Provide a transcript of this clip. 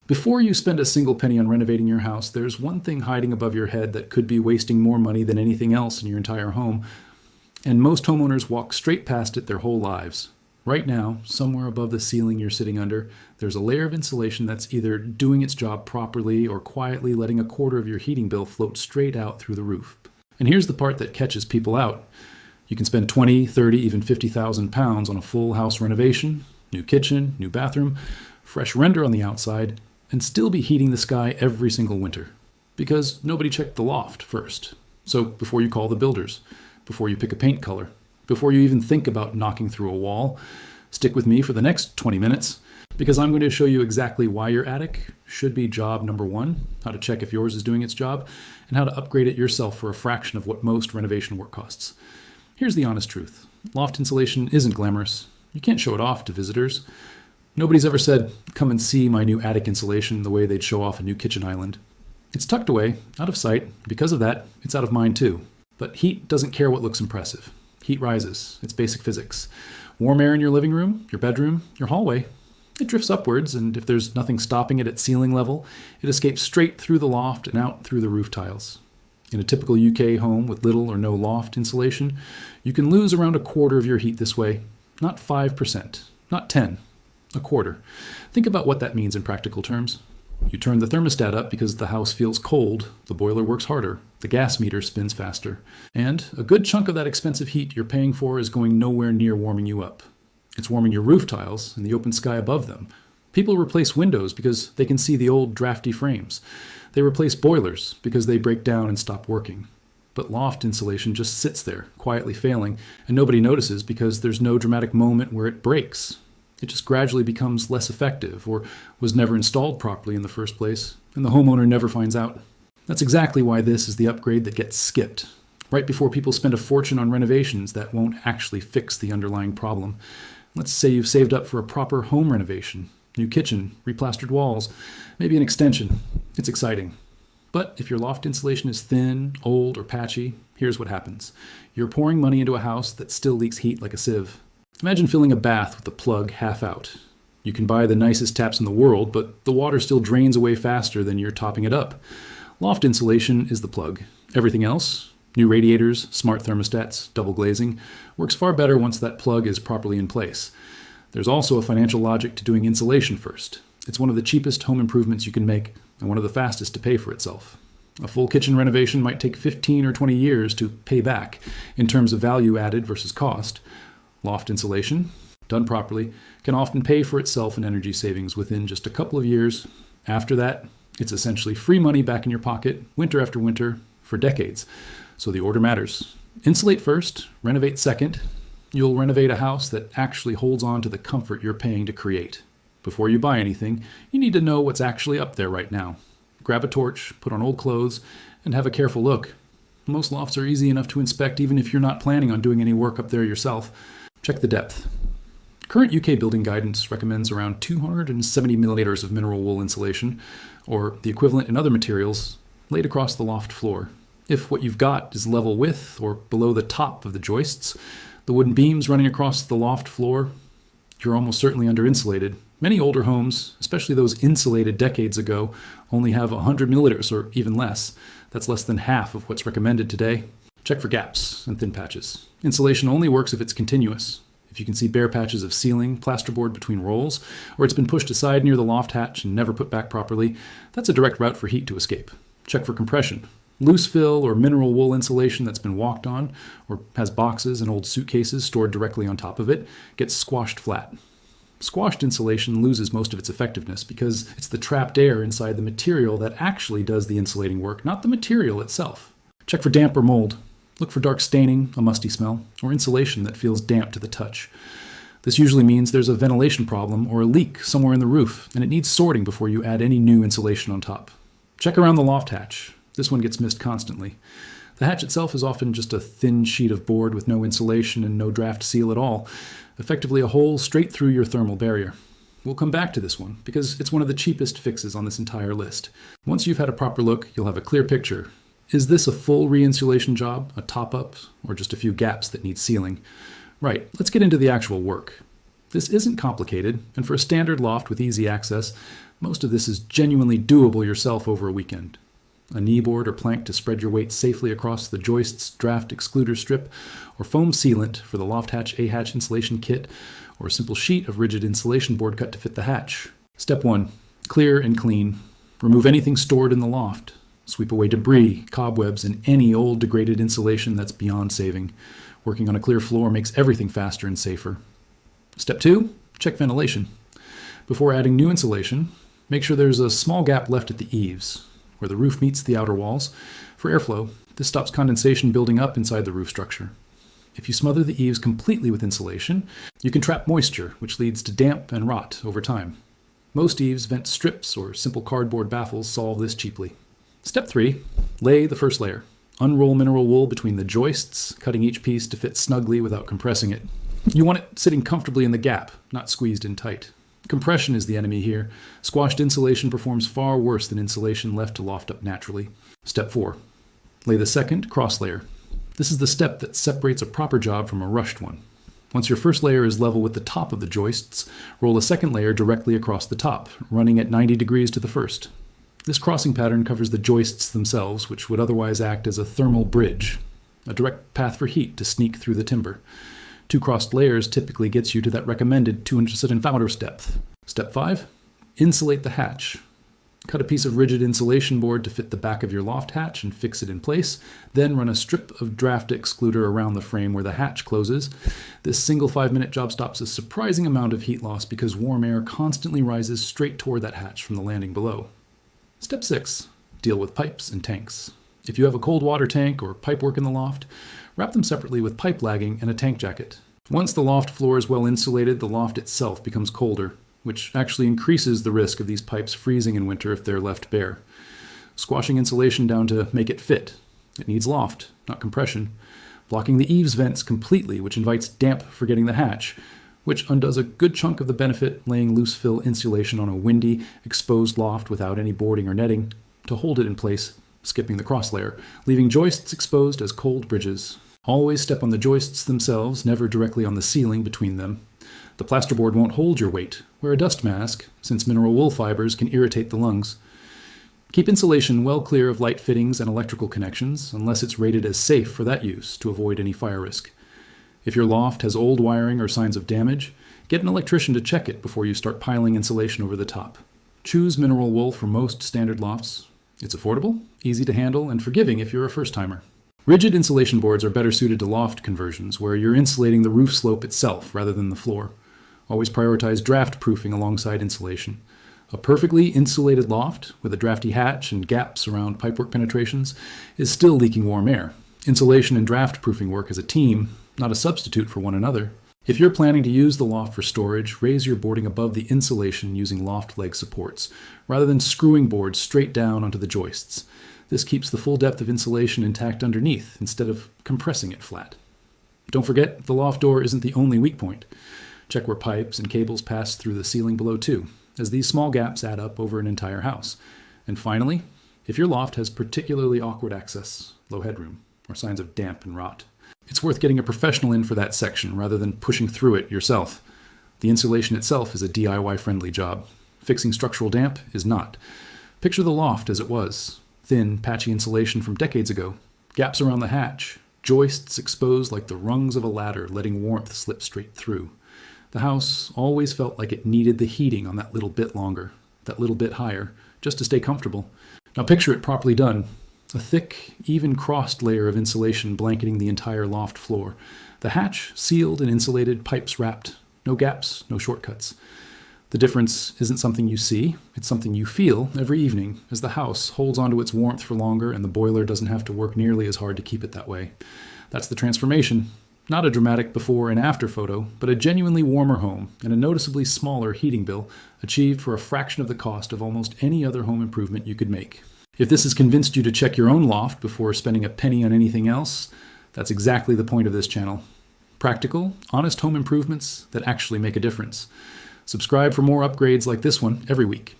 Before you spend a single penny on renovating your house, there's one thing hiding above your head that could be wasting more money than anything else in your entire home, and most homeowners walk straight past it their whole lives. Right now, somewhere above the ceiling you're sitting under, there's a layer of insulation that's either doing its job properly or quietly letting a quarter of your heating bill float straight out through the roof. And here's the part that catches people out. You can spend 20, 30, even 50,000 pounds on a full house renovation, new kitchen, new bathroom, fresh render on the outside, and still be heating the sky every single winter. Because nobody checked the loft first. So before you call the builders, before you pick a paint color, before you even think about knocking through a wall, stick with me for the next 20 minutes, because I'm going to show you exactly why your attic should be job number one, how to check if yours is doing its job, and how to upgrade it yourself for a fraction of what most renovation work costs. Here's the honest truth. Loft insulation isn't glamorous. You can't show it off to visitors. Nobody's ever said, "Come and see my new attic insulation," the way they'd show off a new kitchen island. It's tucked away, out of sight. Because of that, it's out of mind too. But heat doesn't care what looks impressive. Heat rises. It's basic physics. Warm air in your living room, your bedroom, your hallway, it drifts upwards, and if there's nothing stopping it at ceiling level, it escapes straight through the loft and out through the roof tiles. In a typical UK home with little or no loft insulation, you can lose around a quarter of your heat this way. Not 5%, not 10%. A quarter. Think about what that means in practical terms. You turn the thermostat up because the house feels cold, the boiler works harder, the gas meter spins faster, and a good chunk of that expensive heat you're paying for is going nowhere near warming you up. It's warming your roof tiles and the open sky above them. People replace windows because they can see the old drafty frames. They replace boilers because they break down and stop working. But loft insulation just sits there, quietly failing, and nobody notices because there's no dramatic moment where it breaks. It just gradually becomes less effective or was never installed properly in the first place, and the homeowner never finds out. That's exactly why this is the upgrade that gets skipped, right before people spend a fortune on renovations that won't actually fix the underlying problem. Let's say you've saved up for a proper home renovation, new kitchen, replastered walls, maybe an extension. It's exciting. But if your loft insulation is thin, old, or patchy, here's what happens. You're pouring money into a house that still leaks heat like a sieve. Imagine filling a bath with the plug half out. You can buy the nicest taps in the world, but the water still drains away faster than you're topping it up. Loft insulation is the plug. Everything else, new radiators, smart thermostats, double glazing, works far better once that plug is properly in place. There's also a financial logic to doing insulation first. It's one of the cheapest home improvements you can make, and one of the fastest to pay for itself. A full kitchen renovation might take 15 or 20 years to pay back in terms of value added versus cost. Loft insulation, done properly, can often pay for itself in energy savings within just a couple of years. After that, it's essentially free money back in your pocket, winter after winter, for decades. So the order matters. Insulate first, renovate second. You'll renovate a house that actually holds on to the comfort you're paying to create. Before you buy anything, you need to know what's actually up there right now. Grab a torch, put on old clothes, and have a careful look. Most lofts are easy enough to inspect even if you're not planning on doing any work up there yourself. Check the depth. Current UK building guidance recommends around 270 millimeters of mineral wool insulation, or the equivalent in other materials, laid across the loft floor. If what you've got is level with or below the top of the joists, the wooden beams running across the loft floor, you're almost certainly under-insulated. Many older homes, especially those insulated decades ago, only have 100 milliliters or even less. That's less than half of what's recommended today. Check for gaps and thin patches. Insulation only works if it's continuous. If you can see bare patches of ceiling, plasterboard between rolls, or it's been pushed aside near the loft hatch and never put back properly, that's a direct route for heat to escape. Check for compression. Loose fill or mineral wool insulation that's been walked on, or has boxes and old suitcases stored directly on top of it, gets squashed flat. Squashed insulation loses most of its effectiveness because it's the trapped air inside the material that actually does the insulating work, not the material itself. Check for damp or mold. Look for dark staining, a musty smell, or insulation that feels damp to the touch. This usually means there's a ventilation problem or a leak somewhere in the roof, and it needs sorting before you add any new insulation on top. Check around the loft hatch. This one gets missed constantly. The hatch itself is often just a thin sheet of board with no insulation and no draft seal at all, effectively a hole straight through your thermal barrier. We'll come back to this one because it's one of the cheapest fixes on this entire list. Once you've had a proper look, you'll have a clear picture. Is this a full re-insulation job, a top-up, or just a few gaps that need sealing? Right, let's get into the actual work. This isn't complicated, and for a standard loft with easy access, Most of this is genuinely doable yourself over a weekend. A knee board or plank to spread your weight safely across the joist's draft excluder strip, or foam sealant for the Loft Hatch A-Hatch insulation kit, or a simple sheet of rigid insulation board cut to fit the hatch. Step 1. Clear and clean. Remove anything stored in the loft. Sweep away debris, cobwebs, and any old degraded insulation that's beyond saving. Working on a clear floor makes everything faster and safer. Step 2. Check ventilation. Before adding new insulation, make sure there's a small gap left at the eaves, where the roof meets the outer walls, for airflow. This stops condensation building up inside the roof structure. If you smother the eaves completely with insulation, you can trap moisture, which leads to damp and rot over time. Most eaves vent strips or simple cardboard baffles solve this cheaply. Step 3. Lay the first layer. Unroll mineral wool between the joists, cutting each piece to fit snugly without compressing it. You want it sitting comfortably in the gap, not squeezed in tight. Compression is the enemy here. Squashed insulation performs far worse than insulation left to loft up naturally. Step 4. Lay the second cross layer. This is the step that separates a proper job from a rushed one. Once your first layer is level with the top of the joists, roll a second layer directly across the top, running at 90 degrees to the first. This crossing pattern covers the joists themselves, which would otherwise act as a thermal bridge, a direct path for heat to sneak through the timber. 2 crossed layers typically gets you to that recommended 205 depth. Step 5. Insulate the hatch. Cut a piece of rigid insulation board to fit the back of your loft hatch and fix it in place. Then run a strip of draft excluder around the frame where the hatch closes. This single 5-minute job stops a surprising amount of heat loss because warm air constantly rises straight toward that hatch from the landing below. Step 6. Deal with pipes and tanks. If you have a cold water tank or pipe work in the loft, wrap them separately with pipe lagging and a tank jacket. Once the loft floor is well insulated, the loft itself becomes colder, which actually increases the risk of these pipes freezing in winter if they're left bare. Squashing insulation down to make it fit. It needs loft, not compression. Blocking the eaves vents completely, which invites damp forgetting the hatch, which undoes a good chunk of the benefit laying loose fill insulation on a windy, exposed loft without any boarding or netting to hold it in place, skipping the cross layer, leaving joists exposed as cold bridges. Always step on the joists themselves, never directly on the ceiling between them. The plasterboard won't hold your weight. Wear a dust mask, since mineral wool fibers can irritate the lungs. Keep insulation well clear of light fittings and electrical connections, unless it's rated as safe for that use to avoid any fire risk. If your loft has old wiring or signs of damage, get an electrician to check it before you start piling insulation over the top. Choose mineral wool for most standard lofts. It's affordable, easy to handle, and forgiving if you're a first-timer. Rigid insulation boards are better suited to loft conversions, where you're insulating the roof slope itself rather than the floor. Always prioritize draft proofing alongside insulation. A perfectly insulated loft with a drafty hatch and gaps around pipework penetrations is still leaking warm air. Insulation and draft proofing work as a team, not a substitute for one another. If you're planning to use the loft for storage, raise your boarding above the insulation using loft leg supports, rather than screwing boards straight down onto the joists. This keeps the full depth of insulation intact underneath instead of compressing it flat. Don't forget, the loft door isn't the only weak point. Check where pipes and cables pass through the ceiling below too, as these small gaps add up over an entire house. And finally, if your loft has particularly awkward access, low headroom, or signs of damp and rot, it's worth getting a professional in for that section rather than pushing through it yourself. The insulation itself is a DIY-friendly job. Fixing structural damp is not. Picture the loft as it was. Thin, patchy insulation from decades ago. Gaps around the hatch. Joists exposed like the rungs of a ladder, letting warmth slip straight through. The house always felt like it needed the heating on that little bit longer, that little bit higher, just to stay comfortable. Now picture it properly done. A thick, even crossed layer of insulation blanketing the entire loft floor. The hatch sealed and insulated, pipes wrapped. No gaps, no shortcuts. The difference isn't something you see, it's something you feel every evening as the house holds onto its warmth for longer and the boiler doesn't have to work nearly as hard to keep it that way. That's the transformation. Not a dramatic before and after photo, but a genuinely warmer home and a noticeably smaller heating bill achieved for a fraction of the cost of almost any other home improvement you could make. If this has convinced you to check your own loft before spending a penny on anything else, that's exactly the point of this channel. Practical, honest home improvements that actually make a difference. Subscribe for more upgrades like this one every week.